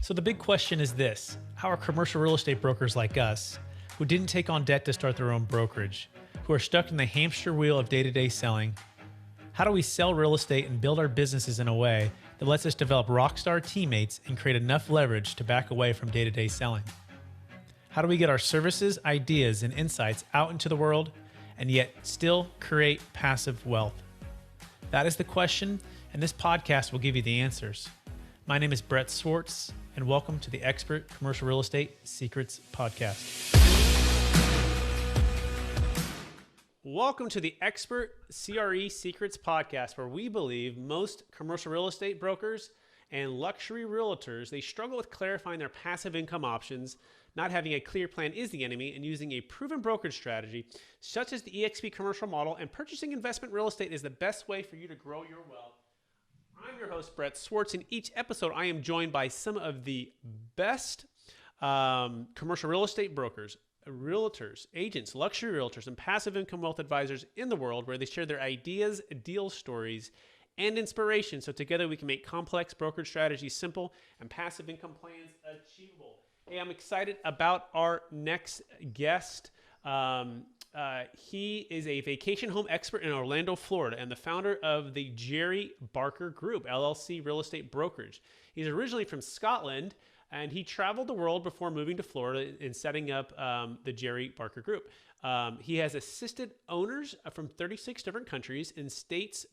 So the big question is this: how are commercial real estate brokers like us, who didn't take on debt to start their own brokerage, who are stuck in the hamster wheel of day-to-day selling, how do we sell real estate and build our businesses in a way that lets us develop rockstar teammates and create enough leverage to back away from day-to-day selling? How do we get our services, ideas, and insights out into the world and yet still create passive wealth? That is the question, and this podcast will give you the answers. My name is Brett Swarts, and welcome to the Expert Commercial Real Estate Secrets Podcast. Welcome to the Expert CRE Secrets Podcast, where we believe most commercial real estate brokers and luxury realtors, they struggle with clarifying their passive income options. Not having a clear plan is the enemy, and using a proven brokerage strategy, such as the EXP commercial model and purchasing investment real estate, is the best way for you to grow your wealth. I'm your host, Brett Swarts. In each episode, I am joined by some of the best commercial real estate brokers, realtors, agents, luxury realtors, and passive income wealth advisors in the world, where they share their ideas, deal stories, and inspiration, so together we can make complex brokerage strategies simple and passive income plans achievable. Hey, I'm excited about our next guest. He is a vacation home expert in Orlando, Florida, and the founder of the Jerry Barker Group, LLC Real Estate Brokerage. He's originally from Scotland, and he traveled the world before moving to Florida and setting up the Jerry Barker Group. He has assisted owners from 36 different countries and states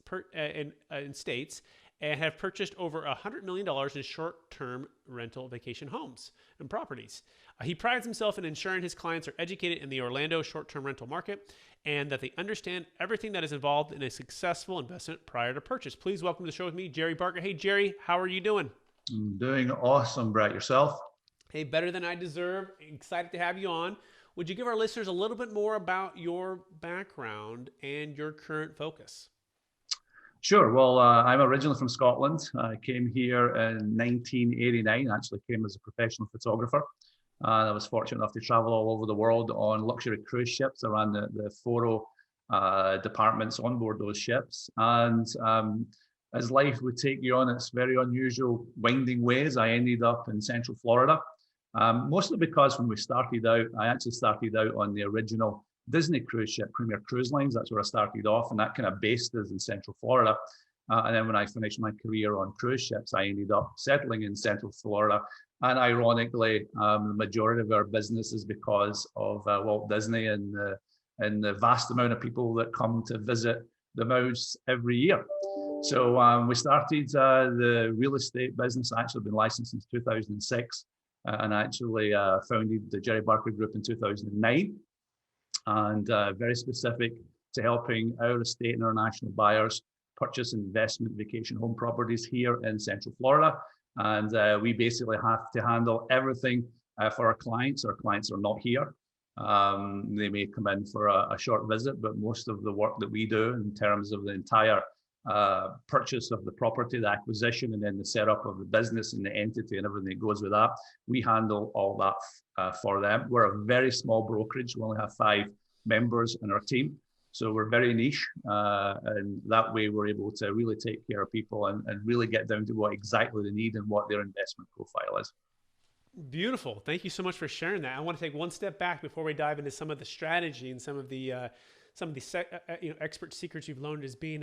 and have purchased over $100 million in short-term rental vacation homes and properties. He prides himself in ensuring his clients are educated in the Orlando short-term rental market and that they understand everything that is involved in a successful investment prior to purchase. Please welcome to the show with me, Jerry Barker. Hey, Jerry, how are you doing? I'm doing awesome, Brett. Yourself? Hey, better than I deserve. Excited to have you on. Would you give our listeners a little bit more about your background and your current focus? Sure. Well, I'm originally from Scotland. I came here in 1989. Actually came as a professional photographer. I was fortunate enough to travel all over the world on luxury cruise ships. I ran the photo departments on board those ships. And as life would take you on its very unusual winding ways, I ended up in Central Florida. Mostly because when we started out, I actually started out on the original Disney cruise ship, Premier Cruise Lines. That's where I started off, and that kind of based us in Central Florida. And then when I finished my career on cruise ships, I ended up settling in Central Florida. And ironically, the majority of our business is because of Walt Disney and the vast amount of people that come to visit the mouse every year. So we started the real estate business. I've actually been licensed since 2006, and actually founded the Jerry Barker Group in 2009. And very specific to helping our estate and international buyers purchase investment vacation home properties here in Central Florida. And we basically have to handle everything for our clients. Our clients are not here. They may come in for a short visit, but most of the work that we do in terms of the entire purchase of the property, the acquisition, and then the setup of the business and the entity and everything that goes with that, we handle all that for them. We're a very small brokerage. We only have 5 members in our team. So we're very niche. And that way we're able to really take care of people and really get down to what exactly they need and what their investment profile is. Beautiful. Thank you so much for sharing that. I want to take one step back before we dive into some of the strategy and some of the expert secrets you've learned as being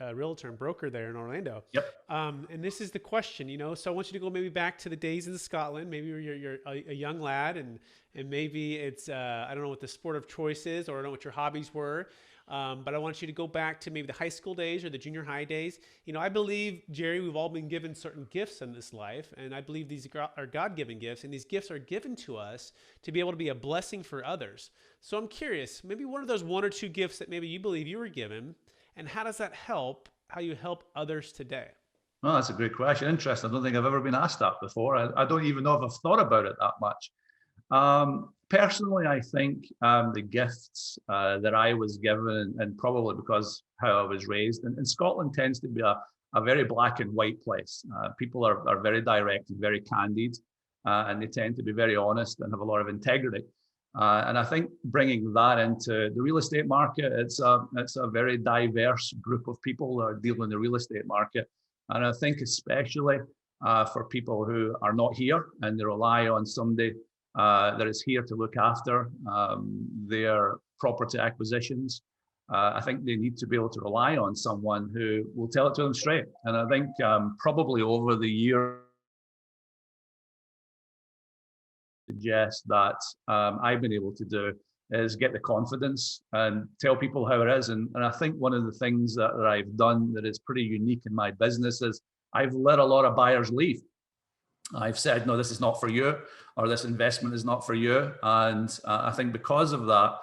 a realtor and broker there in Orlando. Yep. And this is the question, so I want you to go maybe back to the days in Scotland. Maybe you're a young lad, and maybe it's I don't know what the sport of choice is, or I don't know what your hobbies were. But I want you to go back to maybe the high school days or the junior high days. I believe, Jerry, we've all been given certain gifts in this life, and I believe these are God-given gifts, and these gifts are given to us to be able to be a blessing for others. So I'm curious, maybe what are those 1 or 2 gifts that maybe you believe you were given, and how does that help how you help others today? Well, that's a great question. Interesting. I don't think I've ever been asked that before. I don't even know if I've thought about it that much. Personally, I think the gifts that I was given, and probably because how I was raised, and Scotland tends to be a very black and white place. People are very direct and very candid, and they tend to be very honest and have a lot of integrity. And I think bringing that into the real estate market, it's a very diverse group of people that are dealing in the real estate market. And I think especially for people who are not here, and they rely on somebody that is here to look after their property acquisitions. I think they need to be able to rely on someone who will tell it to them straight. And I think probably over the year, suggest that I've been able to do is get the confidence and tell people how it is. And I think one of the things that I've done that is pretty unique in my business is I've let a lot of buyers leave. I've said, no, this is not for you, or this investment is not for you. And I think because of that,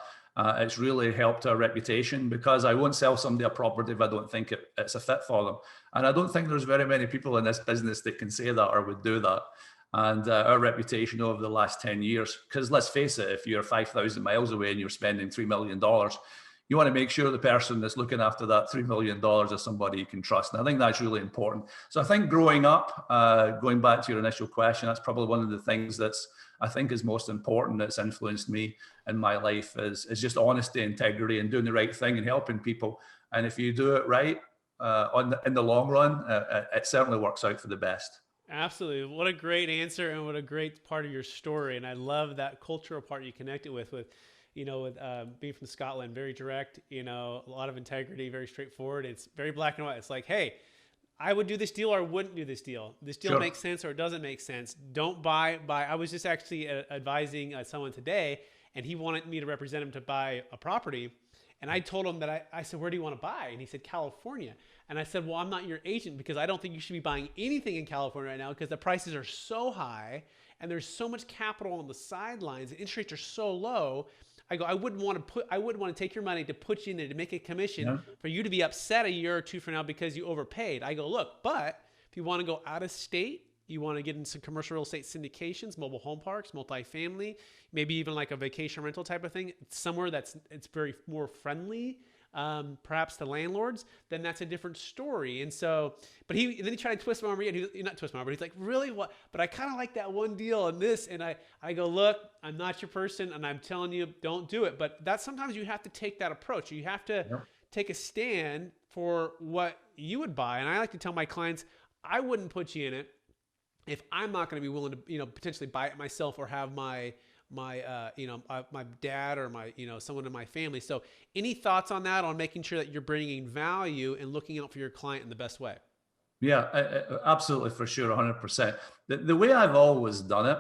it's really helped our reputation, because I won't sell somebody a property if I don't think it's a fit for them. And I don't think there's very many people in this business that can say that or would do that. And our reputation over the last 10 years, because let's face it, if you're 5,000 miles away and you're spending $3 million, you want to make sure the person that's looking after that $3 million is somebody you can trust. And I think that's really important. So I think growing up, going back to your initial question, that's probably one of the things that's, I think, is most important that's influenced me in my life is just honesty, integrity, and doing the right thing and helping people. And if you do it right, in the long run, it certainly works out for the best. Absolutely. What a great answer, and what a great part of your story. And I love that cultural part you connected with being from Scotland, very direct, a lot of integrity, very straightforward. It's very black and white. It's like, hey, I would do this deal or I wouldn't do this deal. This deal makes sense or it doesn't make sense. Don't buy. I was just actually advising someone today, and he wanted me to represent him to buy a property. And I told him that I said, where do you want to buy? And he said, California. And I said, well, I'm not your agent, because I don't think you should be buying anything in California right now, because the prices are so high and there's so much capital on the sidelines. The interest rates are so low. I go, I wouldn't want to take your money to put you in there to make a commission for you to be upset a year or two from now because you overpaid. I go, look, but if you want to go out of state, you want to get into some commercial real estate syndications, mobile home parks, multifamily, maybe even like a vacation rental type of thing, somewhere it's very more friendly, perhaps to landlords, then that's a different story. And so, but then he tried to twist my arm again. Not twist my arm, but he's like, really, what? But I kind of like that one deal and this. And I go, look, I'm not your person, and I'm telling you, don't do it. But that's sometimes you have to take that approach. You have to take a stand for what you would buy. And I like to tell my clients, I wouldn't put you in it if I'm not going to be willing to, potentially buy it myself, or have my dad or someone in my family. So any thoughts on that, on making sure that you're bringing value and looking out for your client in the best way? Yeah, absolutely, for sure, 100%. The way I've always done it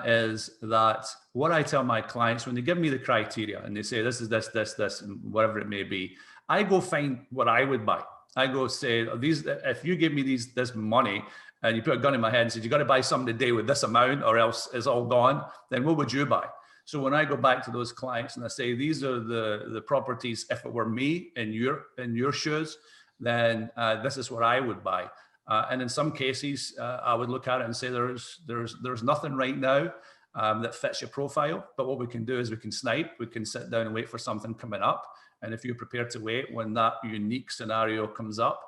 is that what I tell my clients, when they give me the criteria and they say, this is this, and whatever it may be, I go find what I would buy. I go say, if you give me this money, and you put a gun in my head and said, you got to buy something today with this amount or else it's all gone, then what would you buy? So when I go back to those clients and I say, these are the properties, if it were me in your shoes, then this is what I would buy. And in some cases, I would look at it and say, there's nothing right now that fits your profile. But what we can do is we can snipe, we can sit down and wait for something coming up. And if you're prepared to wait when that unique scenario comes up,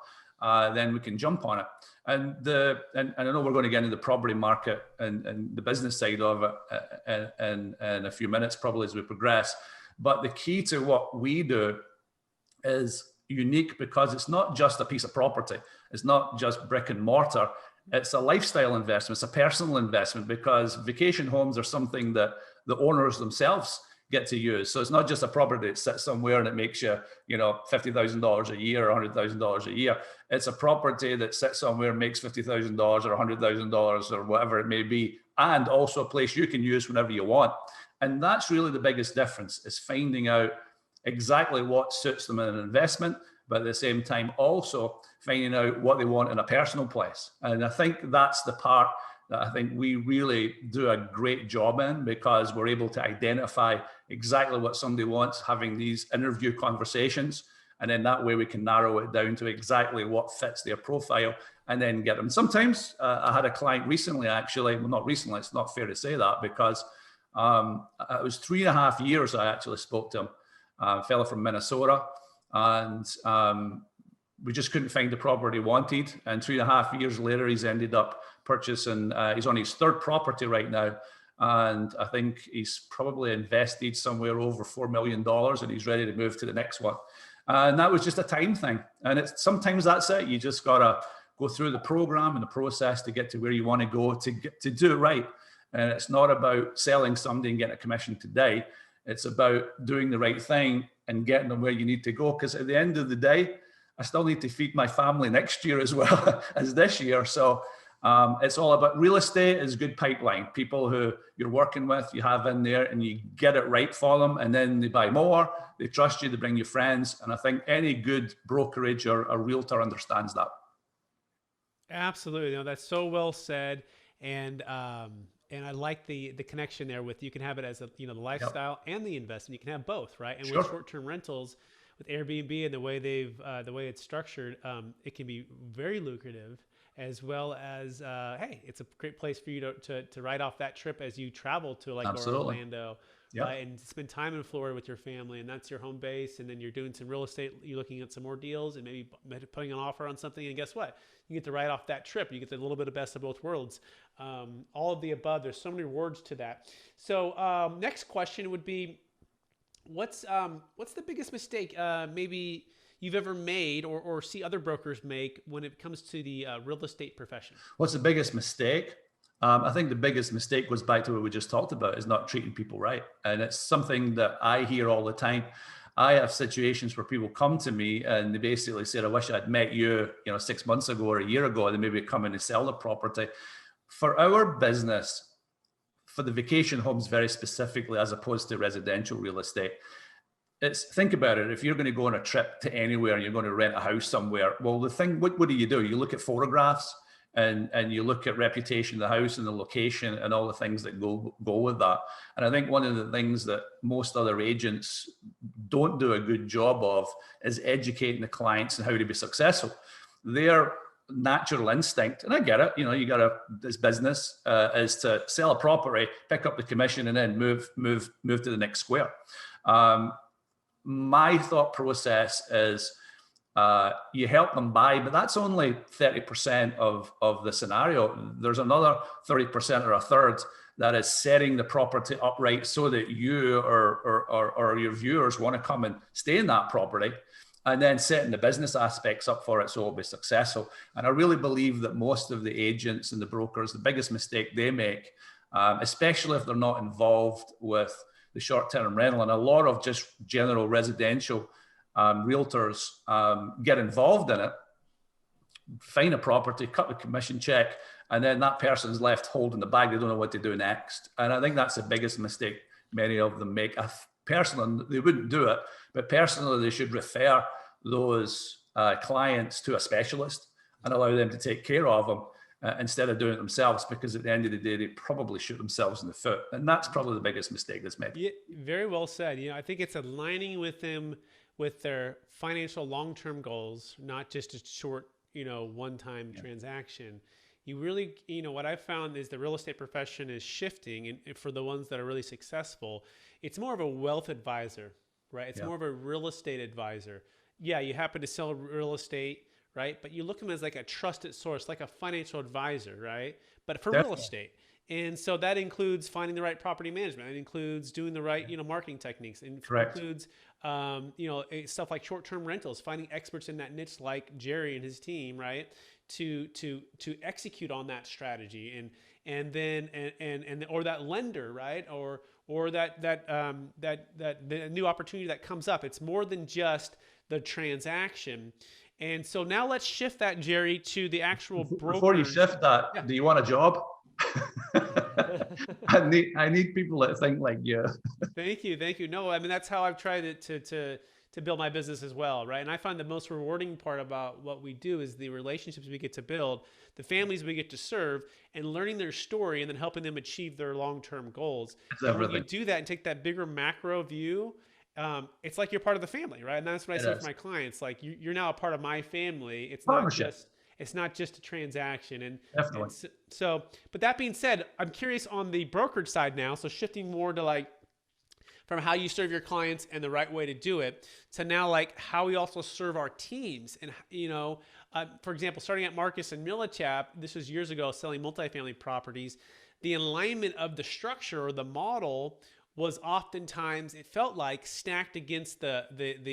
then we can jump on it. And I know we're going to get into the property market and the business side of it in a few minutes, probably as we progress. But the key to what we do is unique, because it's not just a piece of property. It's not just brick and mortar. It's a lifestyle investment. It's a personal investment, because vacation homes are something that the owners themselves get to use. So it's not just a property that sits somewhere and it makes you, $50,000 a year or $100,000 a year. It's a property that sits somewhere and makes $50,000 or $100,000 or whatever it may be, and also a place you can use whenever you want. And that's really the biggest difference, is finding out exactly what suits them in an investment, but at the same time also finding out what they want in a personal place. And I think that's the part that I think we really do a great job in, because we're able to identify exactly what somebody wants, having these interview conversations. And then that way we can narrow it down to exactly what fits their profile and then get them. Sometimes I had a client recently, actually, well, not recently, it's not fair to say that, because it was 3.5 years I actually spoke to him, a fellow from Minnesota. And we just couldn't find the property he wanted. And 3.5 years later, he's ended up purchasing, he's on his third property right now. And I think he's probably invested somewhere over $4 million, and he's ready to move to the next one. And that was just a time thing. And sometimes that's it. You just got to go through the program and the process to get to where you want to go to do it right. And it's not about selling somebody and getting a commission today. It's about doing the right thing and getting them where you need to go. Because at the end of the day, I still need to feed my family next year as well as this year. So it's all about real estate is good pipeline. People who you're working with, you have in there and you get it right for them. And then they buy more, they trust you, they bring you friends. And I think any good brokerage or a realtor understands that. Absolutely. No, that's so well said. And I like the connection there with, you can have it as a, the lifestyle and the investment. You can have both, right? And Sure. with short-term rentals, with Airbnb and the way it's structured, it can be very lucrative, as well as, hey, it's a great place for you to write off that trip as you travel to Orlando, and spend time in Florida with your family, and that's your home base. And then you're doing some real estate, you're looking at some more deals and maybe putting an offer on something. And guess what? You get to write off that trip. You get a little bit of best of both worlds. All of the above. There's so many rewards to that. So next question would be, what's the biggest mistake maybe you've ever made or see other brokers make when it comes to the real estate profession? What's the biggest mistake? I think the biggest mistake goes back to what we just talked about, is not treating people right. And it's something that I hear all the time. I have situations where people come to me and they basically said, I wish I'd met you, 6 months ago or a year ago, and they maybe come in and sell the property. For our business, for the vacation homes very specifically, as opposed to residential real estate, think about it. If you're going to go on a trip to anywhere and you're going to rent a house somewhere, well, the thing, what do? You look at photographs and you look at reputation of the house and the location and all the things that go with that. And I think one of the things that most other agents don't do a good job of is educating the clients on how to be successful. Their natural instinct, and I get it, this business is to sell a property, pick up the commission, and then move to the next square. My thought process is you help them buy, but that's only 30% of the scenario. There's another 30% or a third that is setting the property up right so that you or your viewers want to come and stay in that property, and then setting the business aspects up for it so it'll be successful. And I really believe that most of the agents and the brokers, the biggest mistake they make, especially if they're not involved with the short-term rental, and a lot of just general residential realtors get involved in it, find a property, cut the commission check, and then that person's left holding the bag. They don't know what to do next. And I think that's the biggest mistake many of them make. Personally, they wouldn't do it, but personally, they should refer those clients to a specialist and allow them to take care of them instead of doing it themselves, because at the end of the day, they probably shoot themselves in the foot. And that's probably the biggest mistake that's made. Yeah, very well said. I think it's aligning with them with their financial long-term goals, not just a short, one-time transaction. You really, what I've found is the real estate profession is shifting, and for the ones that are really successful, it's more of a wealth advisor, right? It's more of a real estate advisor. Yeah, you happen to sell real estate, right? But you look at them as like a trusted source, like a financial advisor, right? But for real estate. And so that includes finding the right property management. It includes doing the right, marketing techniques. And includes, stuff like short-term rentals, finding experts in that niche like Jerry and his team, right? To execute on that strategy, and then or that lender, right? Or that the new opportunity that comes up. It's more than just the transaction. And so now let's shift that, Jerry, to the actual broker. Before you shift that, do you want a job? I need people that think like you. Thank you. No, I mean, that's how I've tried to build my business as well, right? And I find the most rewarding part about what we do is the relationships we get to build, the families we get to serve, and learning their story and then helping them achieve their long-term goals. When you do that and take that bigger macro view, it's like you're part of the family, right? And that's what I say for my clients. Like you're now a part of my family. It's not just a transaction. And definitely. And so, but that being said, I'm curious on the brokerage side now. So shifting more to from how you serve your clients and the right way to do it to now how we also serve our teams. And, for example, starting at Marcus and Millichap, this was years ago, selling multifamily properties. The alignment of the structure or the model was oftentimes, it felt like, stacked against the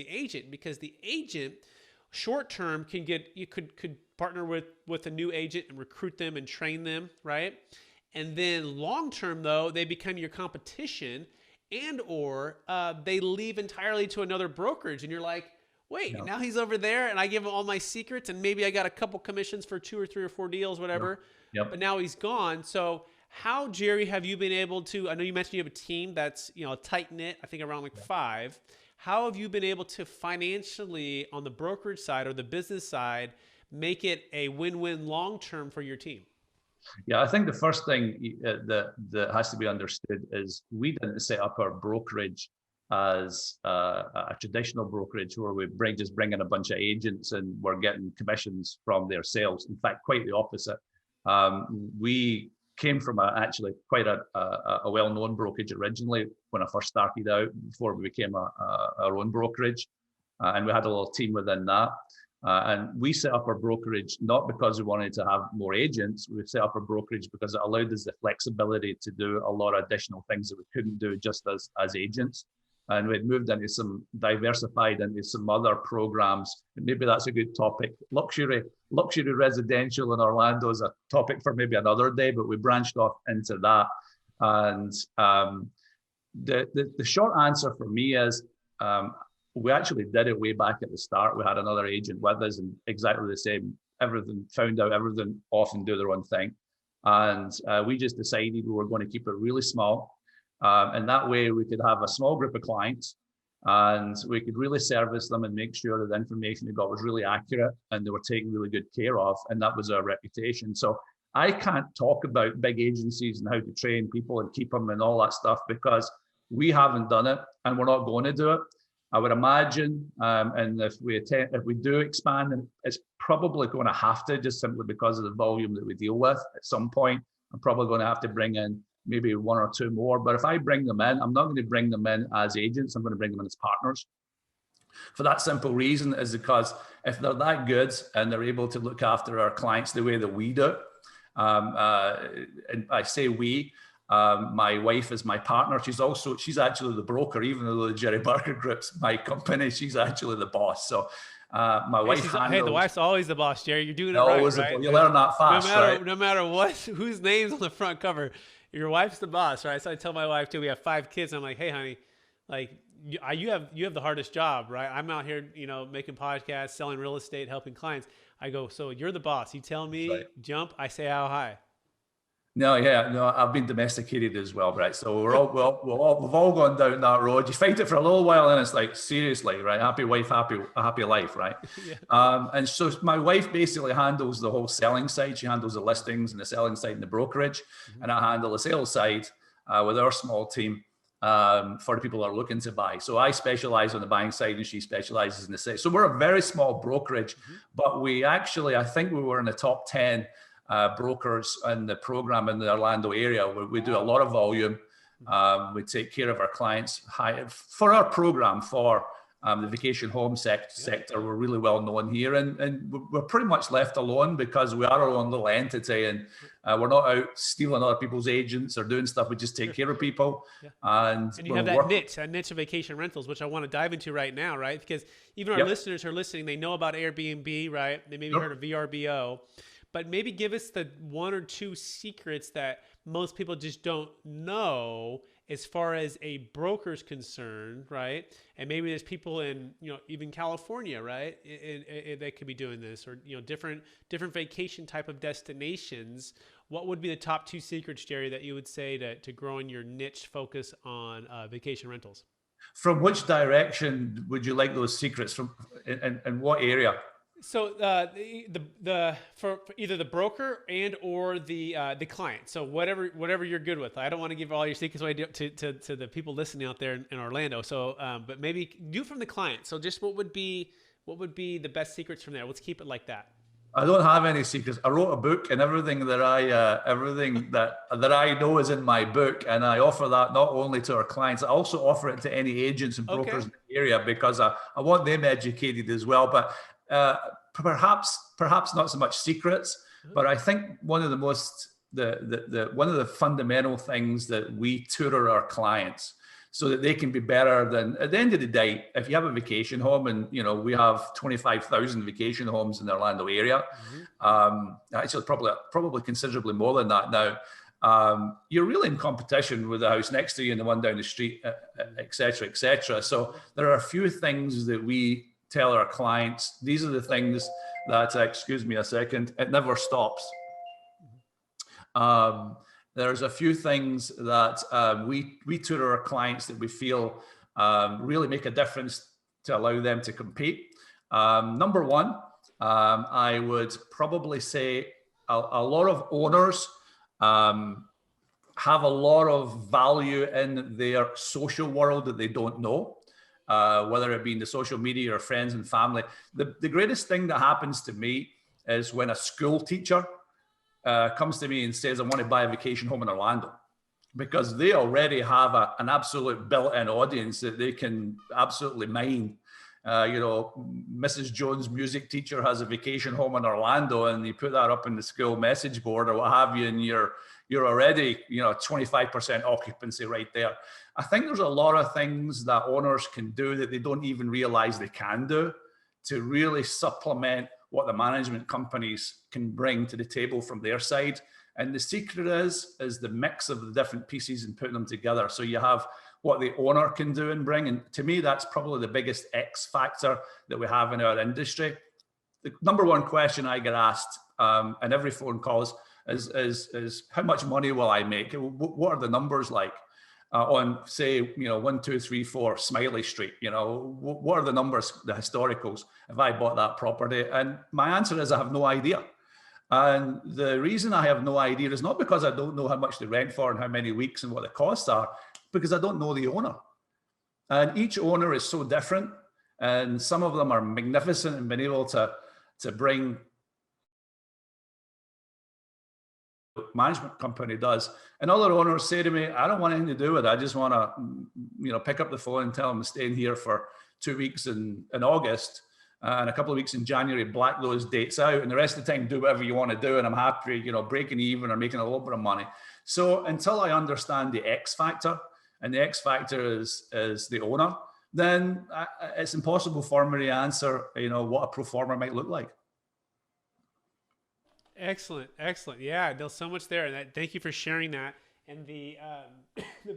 agent, because the agent short term you could partner with a new agent and recruit them and train them, right? And then long term though, they become your competition, and or they leave entirely to another brokerage, and you're like, wait, now he's over there and I give him all my secrets and maybe I got a couple commissions for 2 or 3 or 4 deals, whatever. But now he's gone. So how, Jerry, have you been able to, I know you mentioned you have a team that's, tight knit, I think around like 5. How have you been able to financially on the brokerage side or the business side, make it a win-win long-term for your team? Yeah, I think the first thing that has to be understood is we didn't set up our brokerage as a traditional brokerage where we just bring in a bunch of agents and we're getting commissions from their sales. In fact, quite the opposite. We came from actually quite a well-known brokerage originally when I first started out, before we became our own brokerage, and we had a little team within that. And we set up our brokerage not because we wanted to have more agents. We set up our brokerage because it allowed us the flexibility to do a lot of additional things that we couldn't do just as agents. And we'd moved into diversified into some other programs. And maybe that's a good topic. Luxury residential in Orlando is a topic for maybe another day, but we branched off into that. And the short answer for me is we actually did it way back at the start. We had another agent with us and exactly the same, found out everything off and do their own thing. And we just decided we were going to keep it really small. And that way we could have a small group of clients and we could really service them and make sure that the information they got was really accurate and they were taken really good care of. And that was our reputation. So I can't talk about big agencies and how to train people and keep them and all that stuff because we haven't done it and we're not going to do it. I would imagine, and if we do expand, and it's probably going to have to, just simply because of the volume that we deal with at some point. I'm probably going to have to bring in maybe 1 or 2 more. But if I bring them in, I'm not going to bring them in as agents. I'm going to bring them in as partners. For that simple reason is because if they're that good and they're able to look after our clients the way that we do, and I say we, my wife is my partner. She's actually the broker, even though the Jerry Barker Group's my company. She's actually the boss. So my wife handles. Hey, the wife's always the boss, Jerry. You're doing it right? You learn that fast, no matter what, whose name's on the front cover, your wife's the boss, right? So I tell my wife too. We have 5 kids. I'm like, hey, honey, like you have the hardest job, right? I'm out here, making podcasts, selling real estate, helping clients. I go, so you're the boss. You tell me jump, I say how high. No, I've been domesticated as well, right? So we've all gone down that road. You fight it for a little while, and it's like, seriously, right? Happy wife, happy life, right? Yeah. And so my wife basically handles the whole selling side. She handles the listings and the selling side and the brokerage, and I handle the sales side with our small team for the people that are looking to buy. So I specialize on the buying side, and she specializes in the sales. So we're a very small brokerage, but we actually, I think we were in the top 10 brokers in the program in the Orlando area. We do a lot of volume. We take care of our clients. For our program, for the vacation home sector, we're really well known here, and we're pretty much left alone because we are our own little entity, and we're not out stealing other people's agents or doing stuff. We just take care of people. And you have that niche of vacation rentals, which I want to dive into right now, right? Because even our listeners who are listening, they know about Airbnb, right? They maybe heard of VRBO. But maybe give us the 1 or 2 secrets that most people just don't know as far as a broker's concerned, right? And maybe there's people in, even California, right? They could be doing this, or different vacation type of destinations. What would be the top 2 secrets, Jerry, that you would say to growing your niche focus on vacation rentals? From which direction would you like those secrets from, and what area? So for either the broker and or the client. So whatever you're good with. I don't want to give all your secrets away to the people listening out there in Orlando. So but maybe do from the client. So just what would be the best secrets from there? Let's keep it like that. I don't have any secrets. I wrote a book, and everything that I know is in my book, and I offer that not only to our clients, I also offer it to any agents and brokers in the area because I want them educated as well. But perhaps not so much secrets, but I think one of the most one of the fundamental things that we tutor our clients. so that they can be better than, at the end of the day, if you have a vacation home, and we have 25,000 vacation homes in the Orlando area, actually probably considerably more than that now. You're really in competition with the house next to you and the one down the street, et cetera, et cetera. So there are a few things that we tell our clients. These are the things that, excuse me a second, it never stops. There's a few things that we tutor our clients that we feel really make a difference to allow them to compete. Number one, I would probably say a lot of owners have a lot of value in their social world that they don't know, whether it be in the social media or friends and family. The greatest thing that happens to me is when a school teacher comes to me and says, I want to buy a vacation home in Orlando, because they already have an absolute built-in audience that they can absolutely mine. Mrs. Jones' music teacher has a vacation home in Orlando, and you put that up in the school message board or what have you, and you're already 25% occupancy right there. I think there's a lot of things that owners can do that they don't even realize they can do to really supplement what the management companies can bring to the table from their side. And the secret is the mix of the different pieces and putting them together. So you have what the owner can do and bring. And to me, that's probably the biggest X factor that we have in our industry. The number one question I get asked in every phone call is how much money will I make? What are the numbers like on, say, 1, 2, 3, 4 Smiley Street? What are the numbers, the historicals, if I bought that property? And my answer is I have no idea. And the reason I have no idea is not because I don't know how much they rent for and how many weeks and what the costs are, because I don't know the owner. And each owner is so different. And some of them are magnificent and been able to bring management company does. And other owners say to me, I don't want anything to do with it. I just want to, pick up the phone and tell them I'm staying here for 2 weeks in August and a couple of weeks in January, black those dates out, and the rest of the time do whatever you want to do. And I'm happy, breaking even or making a little bit of money. So until I understand the X factor, and the X factor is the owner, then it's impossible for me to answer, what a pro forma might look like. Excellent. Yeah, there's so much there. And thank you for sharing that. And the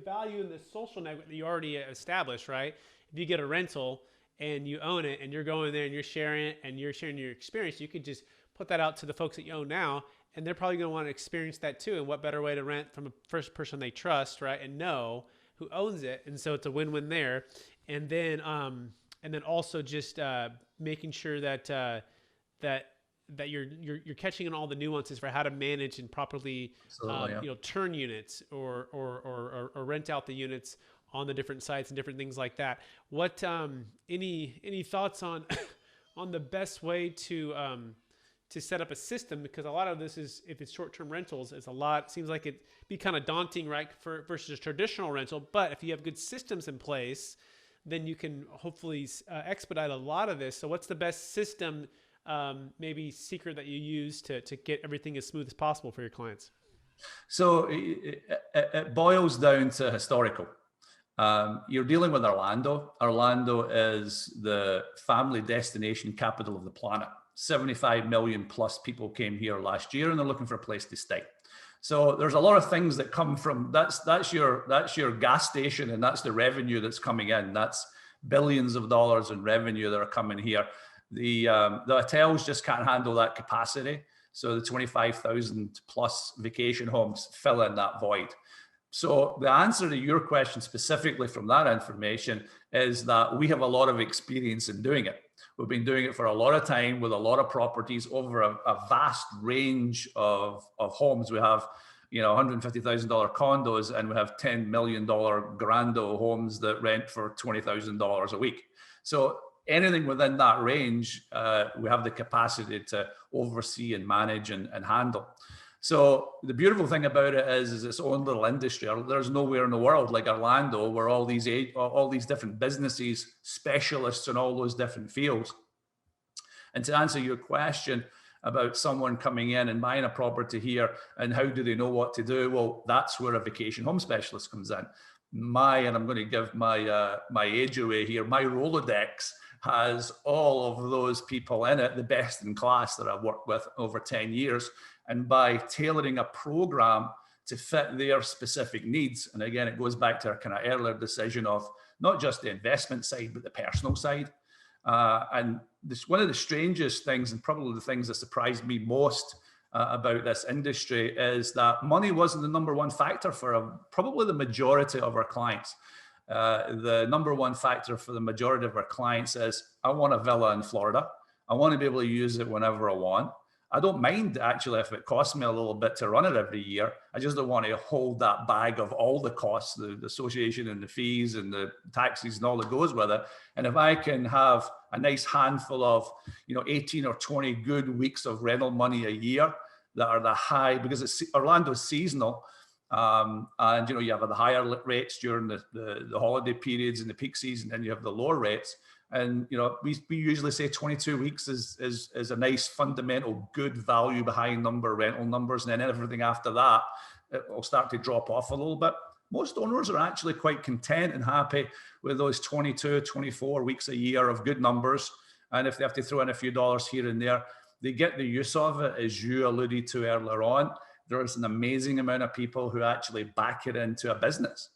value in the social network that you already established, right? If you get a rental and you own it and you're going there and you're sharing it and you're sharing your experience, you could just put that out to the folks that you own now, and they're probably going to want to experience that too. And what better way to rent from a first person they trust, right? And know who owns it. And so it's a win-win there. And then also just making sure that you're catching on all the nuances for how to manage and properly turn units or rent out the units on the different sites and different things like that. What any thoughts on on the best way to set up a system? Because a lot of this is, if it's short-term rentals, seems like it'd be kind of daunting, right, versus traditional rental. But if you have good systems in place, then you can hopefully expedite a lot of this. So what's the best system, maybe secret, that you use to get everything as smooth as possible for your clients? So it boils down to historical. You're dealing with Orlando. Orlando is the family destination capital of the planet. 75 million plus people came here last year, and they're looking for a place to stay. So there's a lot of things that come from that's your gas station, and that's the revenue that's coming in. That's billions of dollars in revenue that are coming here. The hotels just can't handle that capacity. So the 25,000 plus vacation homes fill in that void. So the answer to your question specifically from that information is that we have a lot of experience in doing it. We've been doing it for a lot of time with a lot of properties over a vast range of homes. We have, $150,000 condos, and we have $10 million grando homes that rent for $20,000 a week. So anything within that range, we have the capacity to oversee and manage and handle. So the beautiful thing about it is its own little industry. There's nowhere in the world like Orlando where all these different businesses, specialists in all those different fields. And to answer your question about someone coming in and buying a property here and how do they know what to do? Well, that's where a vacation home specialist comes in. and I'm going to give my age away here, my Rolodex has all of those people in it, the best in class that I've worked with over 10 years. And by tailoring a program to fit their specific needs, and again, it goes back to our kind of earlier decision of not just the investment side, but the personal side. And this, one of the strangest things, and probably the things that surprised me most about this industry, is that money wasn't the number one factor for probably the majority of our clients. The number one factor for the majority of our clients is, I want a villa in Florida. I want to be able to use it whenever I want. I don't mind actually if it costs me a little bit to run it every year. I just don't want to hold that bag of all the costs, the association and the fees and the taxes and all that goes with it. And if I can have a nice handful of, 18 or 20 good weeks of rental money a year that are the high, because Orlando's seasonal, and you have the higher rates during the holiday periods and the peak season, and you have the lower rates. And we usually say 22 weeks is a nice fundamental good value behind number rental numbers, and then everything after that it will start to drop off a little bit. Most owners are actually quite content and happy with those 22, 24 weeks a year of good numbers. And if they have to throw in a few dollars here and there, they get the use of it, as you alluded to earlier on. There's an amazing amount of people who actually back it into a business.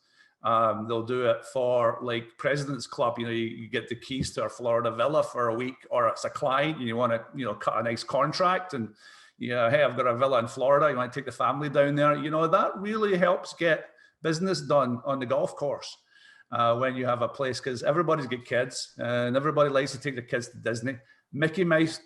They'll do it for like President's Club. You get the keys to a Florida villa for a week, or it's a client and you want to, cut a nice contract and, hey, I've got a villa in Florida. You want to take the family down there. That really helps get business done on the golf course when you have a place, because everybody's got kids and everybody likes to take their kids to Disney. Mickey Mouse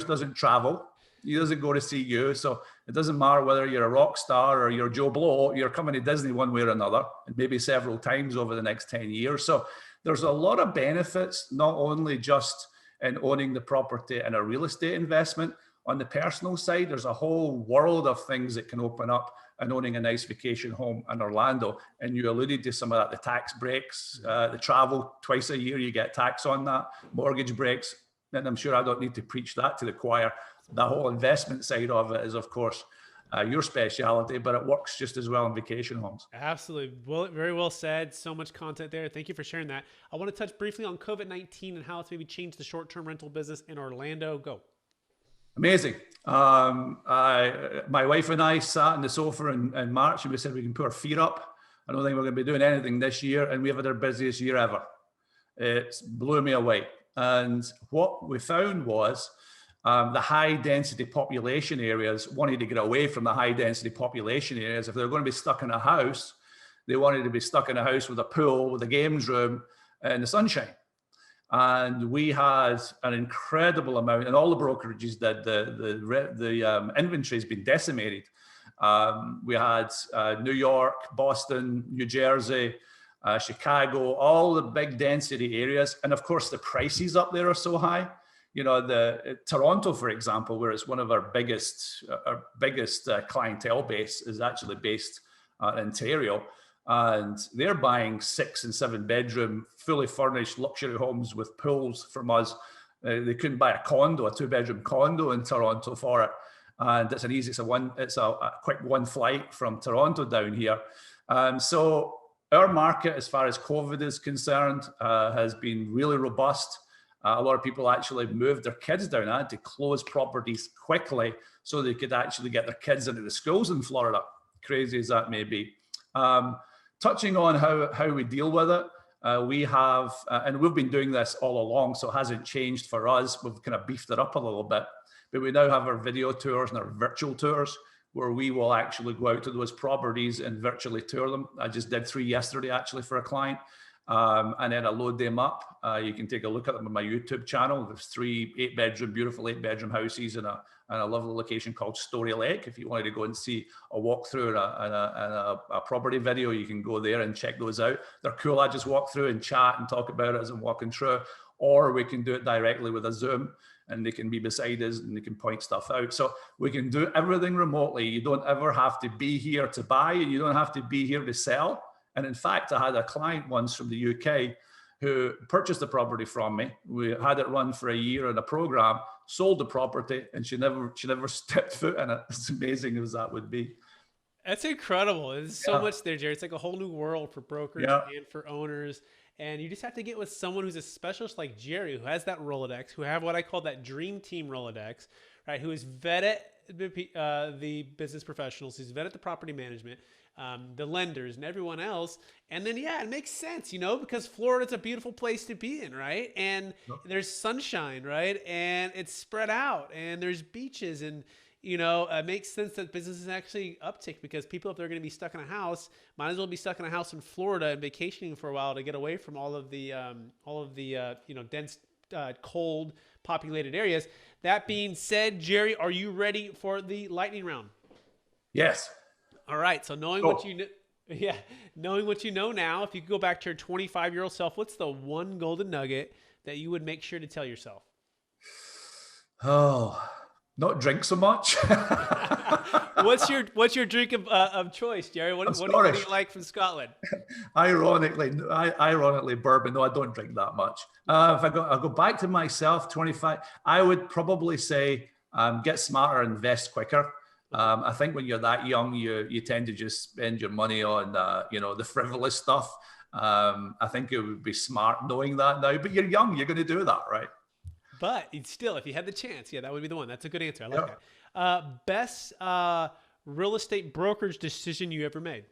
doesn't travel. He doesn't go to see you. So it doesn't matter whether you're a rock star or you're Joe Blow, you're coming to Disney one way or another, and maybe several times over the next 10 years. So there's a lot of benefits, not only just in owning the property and a real estate investment. On the personal side, there's a whole world of things that can open up in owning a nice vacation home in Orlando. And you alluded to some of that, the tax breaks, the travel twice a year, you get tax on that, mortgage breaks. And I'm sure I don't need to preach that to the choir. The whole investment side of it is, of course, your specialty, but it works just as well in vacation homes. Absolutely. Well, very well said. So much content there. Thank you for sharing that. I want to touch briefly on COVID-19 and how it's maybe changed the short-term rental business in Orlando. Go. Amazing. My wife and I sat on the sofa in March and we said we can put our feet up. I don't think we're going to be doing anything this year, and we have had our busiest year ever. It blew me away. And what we found was the high density population areas wanted to get away from the high density population areas. If they were going to be stuck in a house, they wanted to be stuck in a house with a pool, with a games room, and the sunshine. And we had an incredible amount, and all the brokerages did. The inventory has been decimated. We had New York, Boston, New Jersey, Chicago, all the big density areas. And of course, the prices up there are so high. Toronto, for example, where it's one of our biggest clientele base, is actually based in Ontario. And they're buying 6 and 7 bedroom, fully furnished luxury homes with pools from us. They couldn't buy a 2-bedroom condo in Toronto for it. And it's a quick one flight from Toronto down here. So our market, as far as COVID is concerned, has been really robust. A lot of people actually moved their kids down. I had to close properties quickly so they could actually get their kids into the schools in Florida, crazy as that may be. Touching on how we deal with it, we have, and we've been doing this all along, so it hasn't changed for us. We've kind of beefed it up a little bit, but we now have our video tours and our virtual tours where we will actually go out to those properties and virtually tour them. I just did 3 yesterday actually for a client. And then I load them up. You can take a look at them on my YouTube channel. There's 3 beautiful 8-bedroom houses in a lovely location called Story Lake. If you wanted to go and see a walkthrough and a property video, you can go there and check those out. They're cool. I just walk through and chat and talk about it as I'm walking through, or we can do it directly with a Zoom and they can be beside us and they can point stuff out. So we can do everything remotely. You don't ever have to be here to buy, and you don't have to be here to sell. And in fact, I had a client once from the UK who purchased the property from me. We had it run for a year in a program, sold the property, and she never stepped foot in it. As amazing as that would be. That's incredible. There's so Yeah, much there, Jerry. It's like a whole new world for brokers yeah. and for owners. And you just have to get with someone who's a specialist like Jerry, who has that Rolodex, who have what I call that dream team Rolodex, right? Who has vetted the business professionals, who's vetted the property management, the lenders, and everyone else. And then, yeah, it makes sense, because Florida's a beautiful place to be in, right? And there's sunshine, right? And it's spread out, and there's beaches, and it makes sense that businesses actually uptick because people, if they're going to be stuck in a house, might as well be stuck in a house in Florida and vacationing for a while to get away from all of the dense, cold, populated areas. That being said, Jerry, are you ready for the lightning round? Yes. All right. So knowing what you know, knowing what you know now, if you could go back to your 25-year-old self, what's the one golden nugget that you would make sure to tell yourself? Oh, not drink so much. What's your drink of choice, Jerry? What do you like from Scotland? Ironically, bourbon. No, I don't drink that much. If I go back to myself, 25, I would probably say get smarter, invest quicker. I think when you're that young, you tend to just spend your money on the frivolous stuff. I think it would be smart knowing that now. But you're young, you're going to do that, right? But still, if you had the chance, yeah, that would be the one. That's a good answer. I like that. Best real estate brokerage decision you ever made?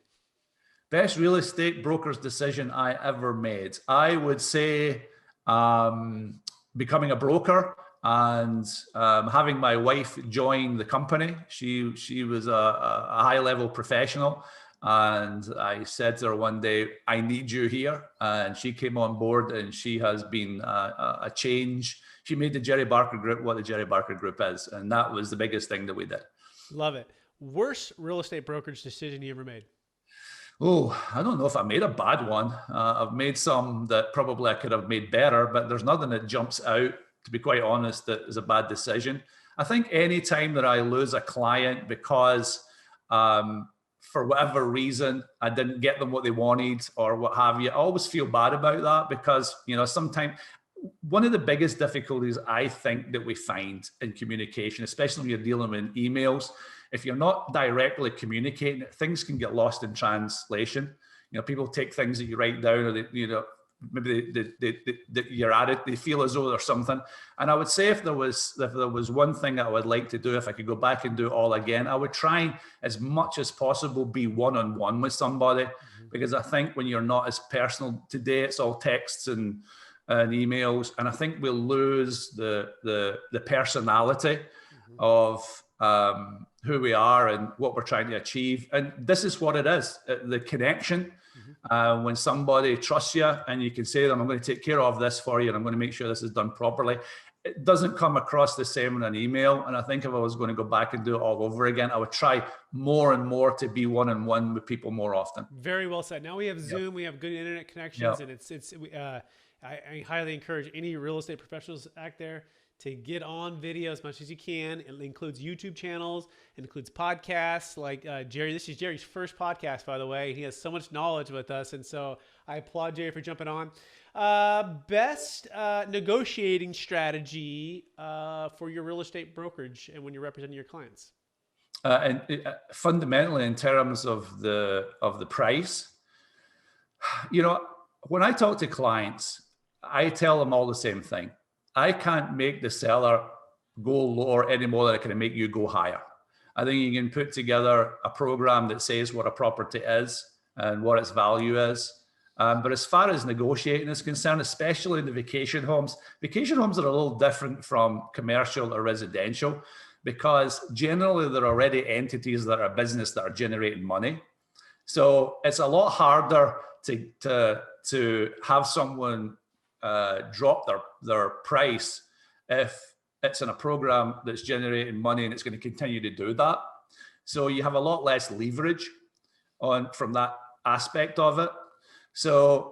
Best real estate broker's decision I ever made. I would say becoming a broker and having my wife join the company. She was a high level professional. And I said to her one day, I need you here. And she came on board, and she has been a change. She made the Jerry Barker Group what the Jerry Barker Group is. And that was the biggest thing that we did. Love it. Worst real estate brokerage decision you ever made? Oh, I don't know if I made a bad one. I've made some that probably I could have made better, but there's nothing that jumps out, to be quite honest, that is a bad decision. I think any time that I lose a client because for whatever reason, I didn't get them what they wanted or what have you, I always feel bad about that because, sometimes one of the biggest difficulties I think that we find in communication, especially when you're dealing with emails, if you're not directly communicating, things can get lost in translation. People take things that you write down, or maybe you're at it, they feel as though there's something. And I would say if there was one thing I would like to do, if I could go back and do it all again, I would try as much as possible be one-on-one with somebody, because I think when you're not as personal today, it's all texts and emails, and I think we'll lose the personality of who we are and what we're trying to achieve. And this is what it is, the connection. When somebody trusts you and you can say to them, I'm going to take care of this for you and I'm going to make sure this is done properly, it doesn't come across the same in an email. And I think if I was going to go back and do it all over again, I would try more and more to be one-on-one with people more often. Very well said. Now we have Zoom, we have good internet connections, and I highly encourage any real estate professionals out there to get on video as much as you can. It includes YouTube channels, it includes podcasts like Jerry. This is Jerry's first podcast, by the way. He has so much knowledge with us, and so I applaud Jerry for jumping on. Best negotiating strategy for your real estate brokerage and when you're representing your clients? Fundamentally, in terms of the price, when I talk to clients, I tell them all the same thing. I can't make the seller go lower any more than I can make you go higher. I think you can put together a program that says what a property is and what its value is. But as far as negotiating is concerned, especially in the vacation homes are a little different from commercial or residential, because generally they're already entities that are a business that are generating money. So it's a lot harder to have someone drop their price if it's in a program that's generating money and it's going to continue to do that. So you have a lot less leverage from that aspect of it. So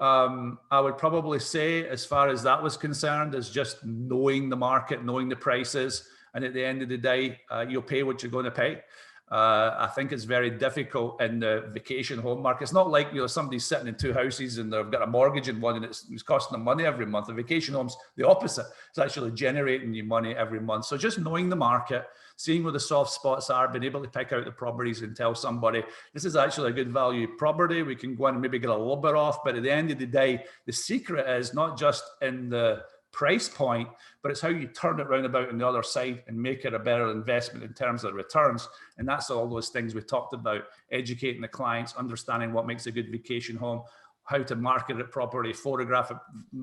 I would probably say, as far as that was concerned, is just knowing the market, knowing the prices, and at the end of the day, you'll pay what you're going to pay. I think it's very difficult in the vacation home market. It's not like, somebody's sitting in two houses and they've got a mortgage in one and it's costing them money every month. The vacation home's the opposite. It's actually generating you money every month. So just knowing the market, seeing where the soft spots are, being able to pick out the properties and tell somebody, this is actually a good value property. We can go in and maybe get a little bit off. But at the end of the day, the secret is not just in the price point, but it's how you turn it round about on the other side and make it a better investment in terms of returns. And that's all those things we talked about: educating the clients, understanding what makes a good vacation home, how to market it properly, photograph it,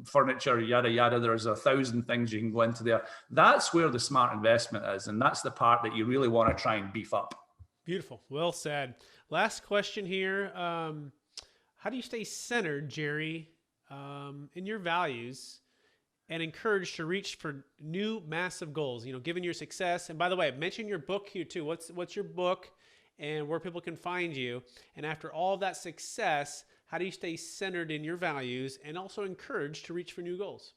furniture, yada, yada. There's 1,000 things you can go into there. That's where the smart investment is. And that's the part that you really want to try and beef up. Beautiful. Well said. Last question here. How do you stay centered, Jerry, in your values and encouraged to reach for new massive goals, given your success? And by the way, mention your book here too. What's your book and where people can find you? And after all of that success, how do you stay centered in your values and also encouraged to reach for new goals?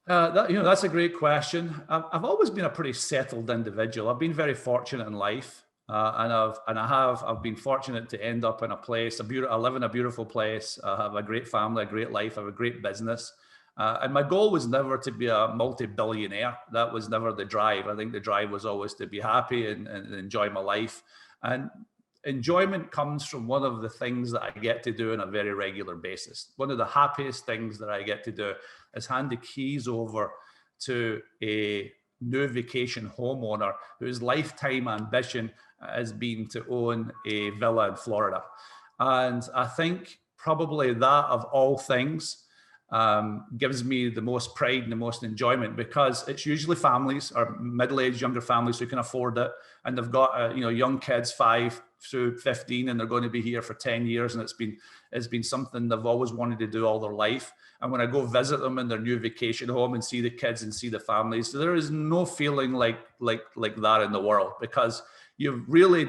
That's a great question. I've always been a pretty settled individual. I've been very fortunate in life. I've been fortunate to end up in a place, I live in a beautiful place. I have a great family, a great life, I have a great business. And my goal was never to be a multi-billionaire. That was never the drive. I think the drive was always to be happy and enjoy my life. And enjoyment comes from one of the things that I get to do on a very regular basis. One of the happiest things that I get to do is hand the keys over to a new vacation homeowner whose lifetime ambition has been to own a villa in Florida. And I think probably that of all things gives me the most pride and the most enjoyment, because it's usually families or middle-aged younger families who can afford it, and they've got young kids 5 through 15, and they're going to be here for 10 years, and it's been something they've always wanted to do all their life. And when I go visit them in their new vacation home and see the kids and see the families, there is no feeling like that in the world, because you've really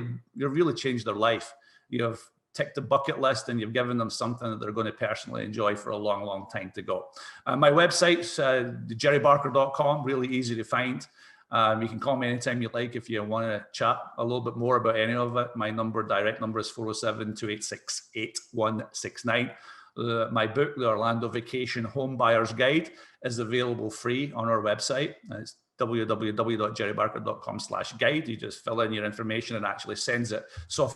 changed their life. You've ticked the bucket list and you've given them something that they're going to personally enjoy for a long, long time to go. My website's jerrybarker.com, really easy to find. You can call me anytime you like if you want to chat a little bit more about any of it. My direct number is 407-286-8169. My book, The Orlando Vacation Home Buyer's Guide, is available free on our website. It's www.jerrybarker.com/guide. You just fill in your information and actually sends it. So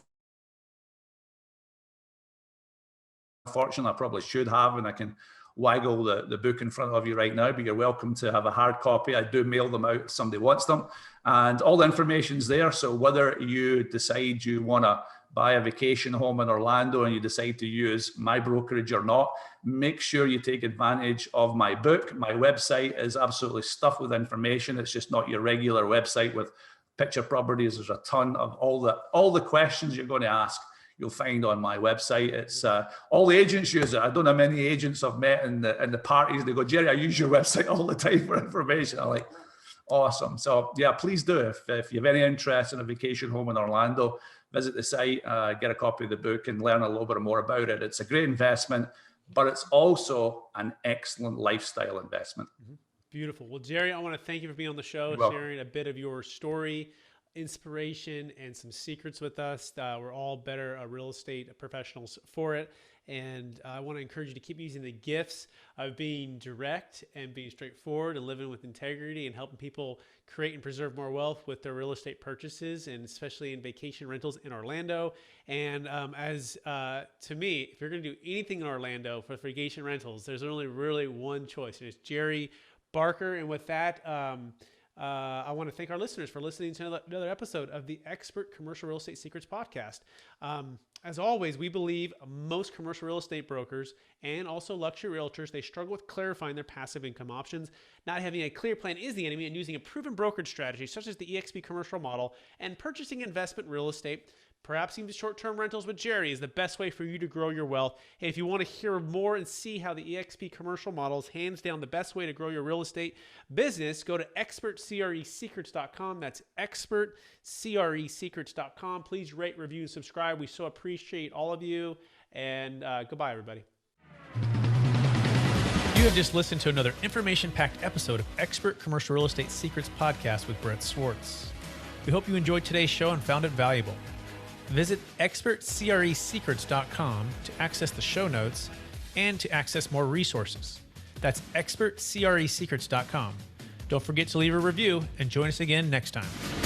unfortunately, I probably should have, and I can waggle the book in front of you right now, but you're welcome to have a hard copy. I do mail them out if somebody wants them, and all the information's there. So whether you decide you want to buy a vacation home in Orlando and you decide to use my brokerage or not, make sure you take advantage of my book. My website is absolutely stuffed with information. It's just not your regular website with picture properties. There's a ton of all the questions you're going to ask, you'll find on my website. It's all the agents use it. I don't know many agents I've met in the parties. They go, Jerry, I use your website all the time for information. I'm like, awesome. So yeah, please do. If you have any interest in a vacation home in Orlando, visit the site, get a copy of the book and learn a little bit more about it. It's a great investment, but it's also an excellent lifestyle investment. Beautiful. Well, Jerry, I want to thank you for being on the show, sharing a bit of your story, inspiration, and some secrets with us. We're all better real estate professionals for it. And I want to encourage you to keep using the gifts of being direct and being straightforward and living with integrity and helping people create and preserve more wealth with their real estate purchases, and especially in vacation rentals in Orlando. And to me, if you're going to do anything in Orlando for vacation rentals, there's only really one choice, and it's Jerry Barker. And with that, I want to thank our listeners for listening to another episode of the Expert Commercial Real Estate Secrets podcast. As always, we believe most commercial real estate brokers and also luxury realtors, they struggle with clarifying their passive income options. Not having a clear plan is the enemy, and using a proven brokerage strategy such as the EXP commercial model and purchasing investment real estate, perhaps even short-term rentals with Jerry, is the best way for you to grow your wealth. And if you want to hear more and see how the EXP commercial model is hands down the best way to grow your real estate business, go to expertcresecrets.com. That's expertcresecrets.com. Please rate, review, and subscribe. We so appreciate all of you. And goodbye, everybody. You have just listened to another information-packed episode of Expert Commercial Real Estate Secrets podcast with Brett Swarts. We hope you enjoyed today's show and found it valuable. Visit expertcresecrets.com to access the show notes and to access more resources. That's expertcresecrets.com. Don't forget to leave a review and join us again next time.